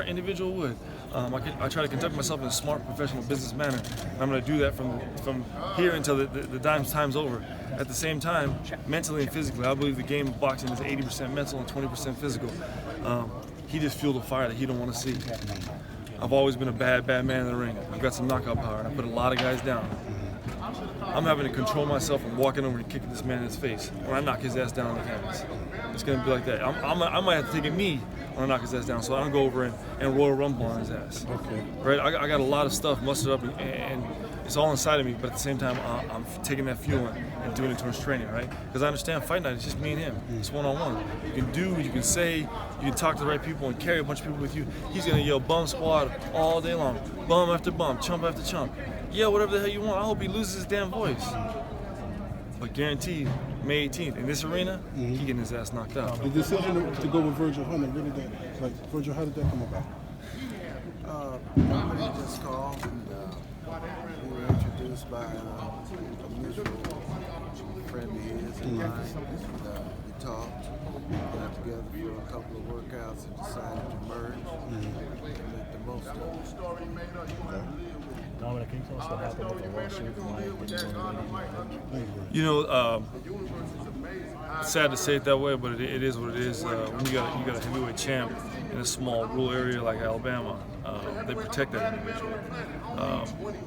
smart individual would. I try to conduct myself in a smart, professional business manner. And I'm going to do that from here until the time's over. At the same time, mentally and physically, I believe the game of boxing is 80% mental and 20% physical. He just fueled a fire that he don't want to see. I've always been a bad man in the ring. I've got some knockout power, and I put a lot of guys down. I'm having to control myself from walking over and kicking this man in his face when I knock his ass down on the canvas. It's going to be like that. I might have to take a knee when I knock his ass down, so I don't go over and Royal Rumble on his ass. Okay. Right? I got a lot of stuff mustered up, and it's all inside of me, but at the same time, I'm taking that fuel and doing it towards training, right? Because I understand fight night is just me and him. It's one-on-one. You can do, you can say, you can talk to the right people and carry a bunch of people with you. He's going to yell bum squad all day long. Bum after bum, chump after chump. Yeah, whatever the hell you want. I hope he loses his damn voice. But guaranteed, May 18th, in this arena, he getting his ass knocked out. The decision to go with Virgil Hunter, Virgil, how did that come about? He just called and we were introduced by a mutual friend of his and mine. We talked, got together for a couple of workouts and decided to merge and make the most of it. Dominic, can you tell us what happened with the lawsuit? Why it didn't go the way you know, it's sad to say it that way, but it is what it is. When you got a heavyweight champ in a small rural area like Alabama, they protect that individual.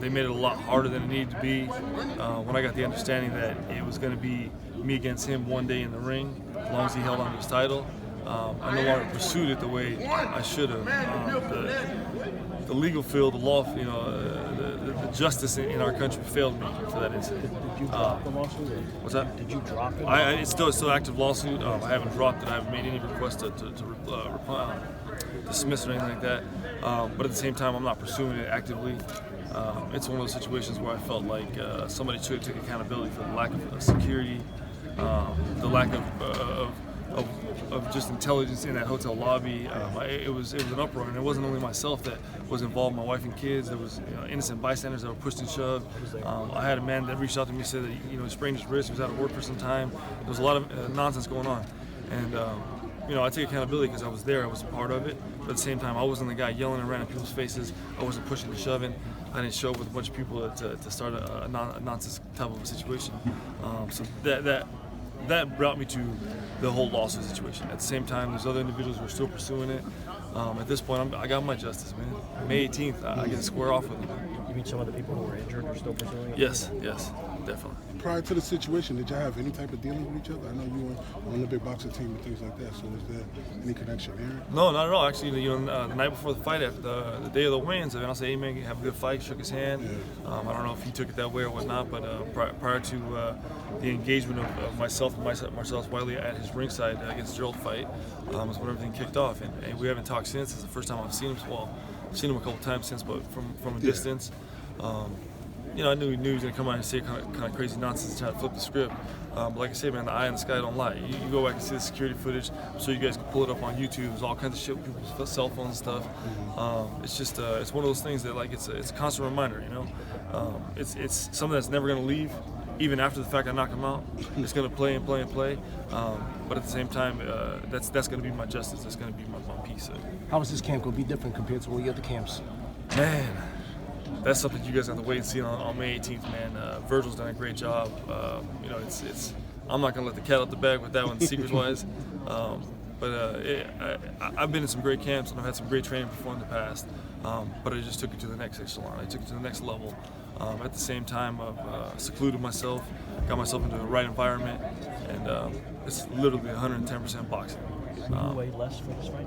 They made it a lot harder than it needed to be. When I got the understanding that it was going to be me against him one day in the ring, as long as he held on to his title, I no longer pursued it the way I should have. The legal field, the law, you know, the justice in our country failed me for that incident. Did you drop the lawsuit? What's that? Did you drop it? It's still an active lawsuit. I haven't dropped it. I haven't made any request to dismiss it or anything like that. But at the same time, I'm not pursuing it actively. It's one of those situations where I felt like somebody should have took accountability for the lack of security, the lack of just intelligence in that hotel lobby. It was an uproar, and it wasn't only myself that was involved. My wife and kids. There was innocent bystanders that were pushed and shoved. I had a man that reached out to me, said that he sprained his wrist. He was out of work for some time. There was a lot of nonsense going on, and I take accountability because I was there. I was a part of it. But at the same time, I wasn't the guy yelling around in people's faces. I wasn't pushing and shoving. I didn't show up with a bunch of people to start a nonsense type of a situation. So that brought me to the whole lawsuit situation. At the same time, there's other individuals who are still pursuing it. At this point, I got my justice, man. May 18th, I get to square off with them. You mean some of the people who were injured are still pursuing it? Yes, definitely. Prior to the situation, did y'all have any type of dealing with each other? I know you were on the big boxing team and things like that, so is there any connection there? No, not at all. Actually, the night before the fight, after the day of the weigh-ins, I'll say, hey man, have a good fight, shook his hand. Yeah. I don't know if he took it that way or whatnot, but prior to the engagement of myself and Marcellus Wiley at his ringside against Gerald fight, was when everything kicked off. And we haven't talked since. It's the first time I've seen him. Well, I've seen him a couple times since, but from a distance. I knew he was going to come out and say kind of crazy nonsense and try to flip the script. But like I say, man, the eye in the sky don't lie. You go back and see the security footage. I'm sure you guys can pull it up on YouTube. There's all kinds of shit with people's cell phones and stuff. It's just it's one of those things that it's a constant reminder. It's something that's never going to leave. Even after the fact I knock him out, it's going to play and play and play. But at the same time, that's going to be my justice. That's going to be my peace. How is this camp going to be different compared to all the other camps? Man, that's something you guys have to wait and see on May 18th, man. Virgil's done a great job. It's I'm not going to let the cat out the bag with that one, secrets-wise. I've been in some great camps and I've had some great training before in the past. But I just took it to the next echelon. I took it to the next level. At the same time, I've secluded myself, got myself into the right environment, and it's literally 110% boxing. Will you weigh less for this fight?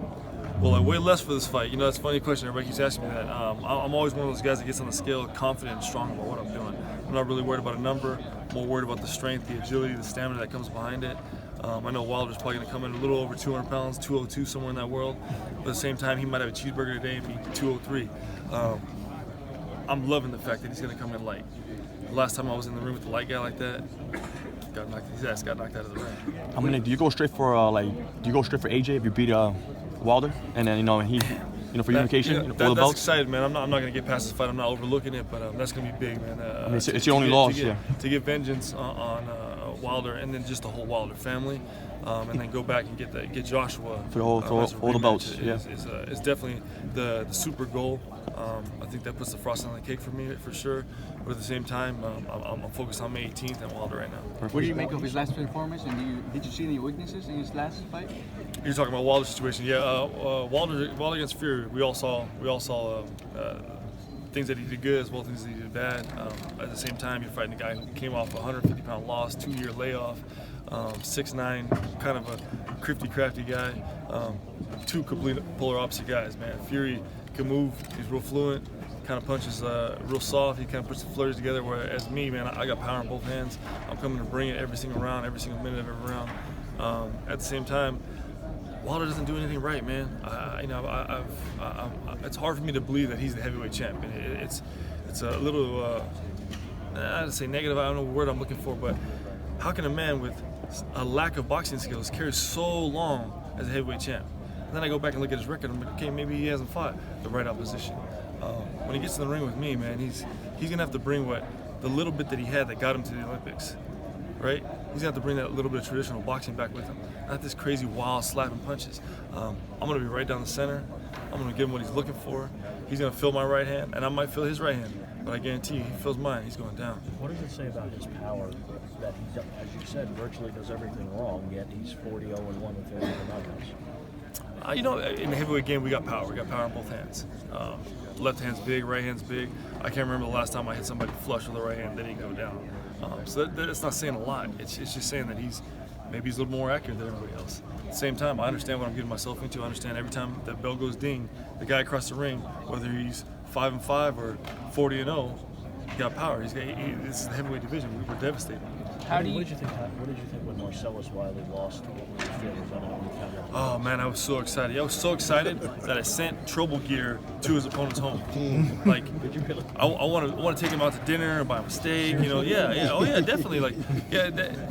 Well, I weigh less for this fight. That's a funny question. Everybody keeps asking me that. I'm always one of those guys that gets on the scale confident and strong about what I'm doing. I'm not really worried about a number. I'm more worried about the strength, the agility, the stamina that comes behind it. I know Wilder's probably going to come in a little over 200 pounds, 202, somewhere in that world. But at the same time, he might have a cheeseburger today and be 203. I'm loving the fact that he's going to come in light. The last time I was in the room with a light guy like that, his ass got knocked out of the ring. Do you go straight for AJ if you beat Wilder, and then for unification, for the belts? That's exciting, man. I'm not going to get past this fight. I'm not overlooking it, but that's going to be big, man. It's your only loss, to get vengeance on Wilder, and then just the whole Wilder family, and then go back and get Joshua For the whole- for as a all the rematch belts, yeah. is definitely the super goal. I think that puts the frosting on the cake for me for sure. But at the same time, I'm focused on May 18th and Wilder right now. What do you make of his last performance, and did you see any weaknesses in his last fight? You're talking about Wilder's situation, yeah. Wilder against Fury, we all saw things that he did good as well as things that he did bad. At the same time, you're fighting a guy who came off a 150-pound loss, 2-year layoff, 6'9", kind of a crafty guy. Two complete polar opposite guys, man. Fury can move, he's real fluent, kind of punches real soft, he kind of puts the flurries together, whereas me, man, I got power in both hands. I'm coming to bring it every single round, every single minute of every round. At the same time, Wilder doesn't do anything right, man. It's hard for me to believe that he's the heavyweight champ. And it's a little, I'd say negative, I don't know what word I'm looking for, but how can a man with a lack of boxing skills carry so long as a heavyweight champ? And then I go back and look at his record, and I'm like, okay, maybe he hasn't fought the right opposition. When he gets in the ring with me, man, he's gonna have to bring the little bit that he had that got him to the Olympics, right? He's gonna have to bring that little bit of traditional boxing back with him, not this crazy wild slapping punches. I'm gonna be right down the center. I'm gonna give him what he's looking for. He's gonna feel my right hand, and I might feel his right hand, but I guarantee you, he feels mine. He's going down. What does it say about his power that he, as you said, virtually does everything wrong, yet he's 40-0-1 with 30 knockouts? In the heavyweight game, we got power. We got power in both hands. Left hand's big, right hand's big. I can't remember the last time I hit somebody flush with the right hand that didn't go down. So that's not saying a lot. It's just saying that maybe he's a little more accurate than everybody else. At the same time, I understand what I'm getting myself into. I understand every time that bell goes ding, the guy across the ring, whether he's 5-5 or 40-0, he got power. This is the heavyweight division. We were devastated. What did you think when Marcellus Wiley lost? What was your feelings on it? Oh man, I was so excited. I was so excited that I sent Trouble Gear to his opponent's home. Like, Did you really? I want to take him out to dinner by mistake. Oh yeah, definitely. Like,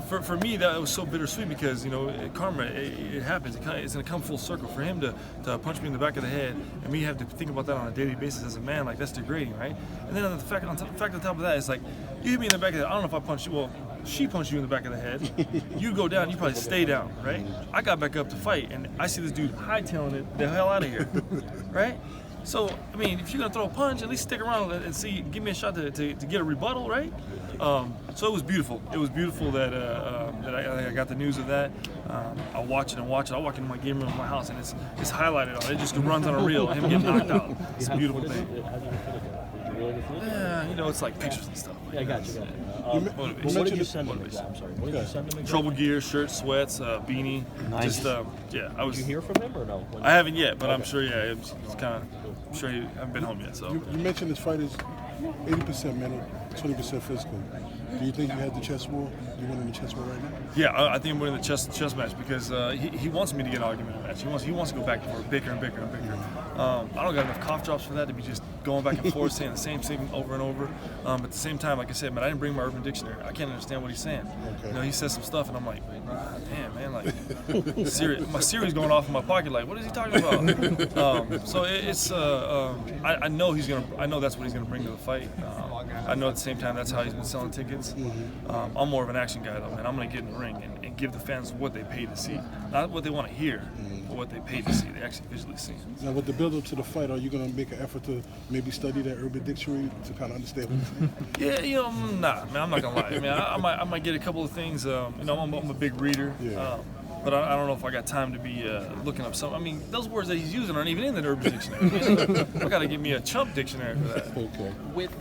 for me that was so bittersweet because karma, it happens. It's gonna come full circle for him to punch me in the back of the head, and me have to think about that on a daily basis as a man. Like, that's degrading, right? And then the fact on top of that, it's like, you hit me in the back of the head. I don't know if I punched you. Well, she punched you in the back of the head. You go down, you probably stay down, right? I got back up to fight, and I see this dude hightailing it the hell out of here, right? So, I mean, if you're gonna throw a punch, at least stick around and give me a shot to get a rebuttal, right? So it was beautiful. It was beautiful that I got the news of that. I watch it. I walk into my game room in my house, and it's highlighted on it. It just runs on a reel. Him getting knocked out. It's a beautiful thing. How did you feel about it? Did you really feel it? Yeah, it's like pictures and stuff. Yeah, I got you. Motivation. What did you send him? I'm sorry. What did you send him? Trouble Gear, shirt, sweats, beanie. Nice. Just Did you hear from him or no? I haven't yet, but I'm sure. Yeah, it's kind of. I'm sure you haven't been home yet. So. You mentioned this fight is 80% mental, 20% physical. Do you think you had the chess war? You winning the chess war right now? Yeah, I think I'm winning the chess match because he wants me to get an argument match. He wants to go back for bigger and bigger and bigger. I don't got enough cough drops for that to be just going back and forth saying the same thing over and over. At the same time, like I said, man, I didn't bring my Urban Dictionary. I can't understand what he's saying. Okay. He says some stuff, and I'm like, damn, man, like, my Siri's going off in my pocket. Like, what is he talking about? So it's I know I know that's what he's gonna bring to the fight. I know at the same time that's how he's been selling tickets. I'm more of an action guy though, man. I'm gonna get in the ring and give the fans what they pay to see, not what they want to hear, but what they pay to see. They actually visually see. Now, with the build-up to the fight, are you going to make an effort to maybe study that Urban Dictionary to kind of understand what you're saying? Yeah, nah, man. I'm not gonna lie. I mean, I might get a couple of things. I'm a big reader. Yeah. But I don't know if I got time to be looking up some. I mean, those words that he's using aren't even in the Urban Dictionary. I got to give me a chump dictionary for that. Okay. With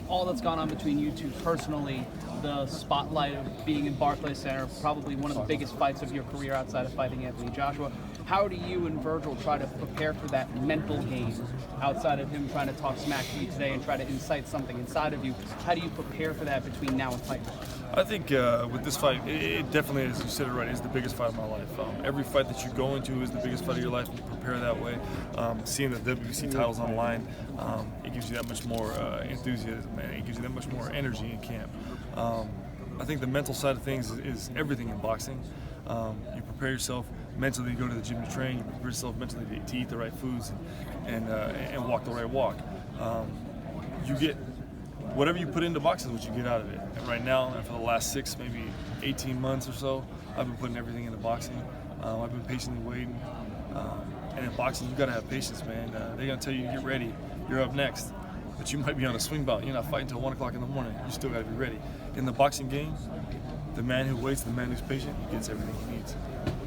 all that's gone on between you two personally, the spotlight of being in Barclays Center, probably one of the biggest fights of your career outside of fighting Anthony Joshua. How do you and Virgil try to prepare for that mental game outside of him trying to talk smack to you today and try to incite something inside of you? How do you prepare for that between now and fight? I think with this fight, it definitely, as you said it right, is the biggest fight of my life. Every fight that you go into is the biggest fight of your life. You prepare that way. Seeing the WBC titles online, it gives you that much more enthusiasm, and it gives you that much more energy in camp. I think the mental side of things is everything in boxing. You prepare yourself mentally to go to the gym to train. You prepare yourself mentally to eat the right foods and walk the right walk. You get whatever you put into boxing is what you get out of it. And right now, and for the last 6, maybe 18 months or so, I've been putting everything into boxing. I've been patiently waiting. And in boxing, you gotta have patience, man. They're gonna tell you to get ready. You're up next, but you might be on a swing bout. You're not fighting until 1 o'clock in the morning. You still gotta be ready. In the boxing game, the man who waits, the man who's patient, he gets everything he needs.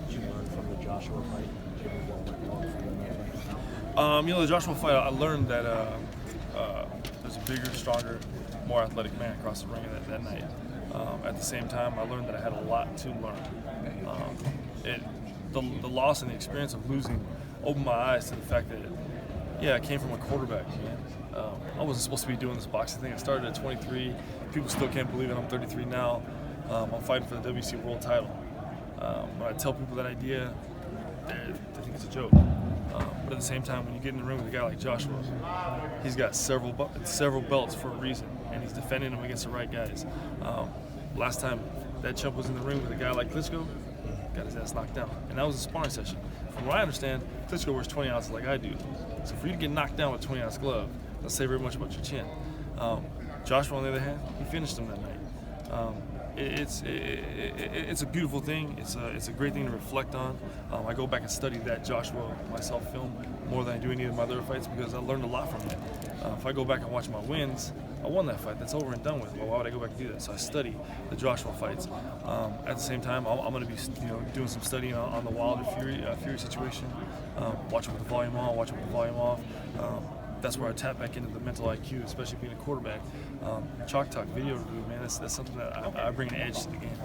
Did you learn from the Joshua fight? The Joshua fight, I learned that there's a bigger, stronger, more athletic man across the ring that night. At the same time, I learned that I had a lot to learn. The loss and the experience of losing opened my eyes to the fact that, I came from a quarterback, man. I wasn't supposed to be doing this boxing thing. I started at 23. People still can't believe it. I'm 33 now. I'm fighting for the WC World title. When I tell people that idea, they think it's a joke. But at the same time, when you get in the ring with a guy like Joshua, he's got several belts for a reason, and he's defending them against the right guys. Last time that chump was in the ring with a guy like Klitschko, got his ass knocked down, and that was a sparring session. From what I understand, Klitschko wears 20 ounces like I do. So for you to get knocked down with a 20-ounce glove, doesn't say very much about your chin. Joshua, on the other hand, he finished him that night. It's a beautiful thing. It's a great thing to reflect on. I go back and study that Joshua myself film more than I do any of my other fights because I learned a lot from it. If I go back and watch my wins, I won that fight. That's over and done with. Well, why would I go back and do that? So I study the Joshua fights. At the same time, I'm going to be doing some studying on the Wilder Fury situation. Watch it with the volume on, watch it with the volume off. That's where I tap back into the mental IQ, especially being a quarterback. Chalk talk, video review, man, that's something that I bring an edge to the game.